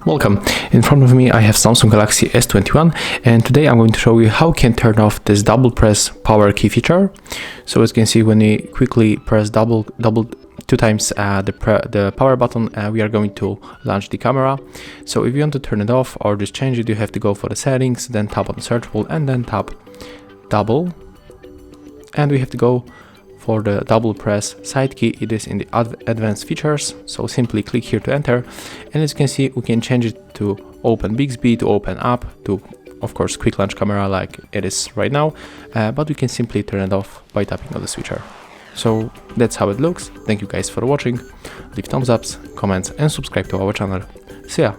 Welcome. In front of me I have Samsung Galaxy S21, and today I'm going to show you how you can turn off this double press power key feature. So as you can see, when we quickly press two times the power button, we are going to launch the camera. So if you want to turn it off or just change it, you have to go for the settings, then tap on the search bar and then tap double, and we have to go for the double press side key. It is in the advanced features, so simply click here to enter, and as you can see, we can change it to open Bixby, to open up, to of course quick launch camera like it is right now, but we can simply turn it off by tapping on the switcher. So that's how it looks. Thank you guys for watching. Leave thumbs ups, comments and subscribe to our channel. See ya!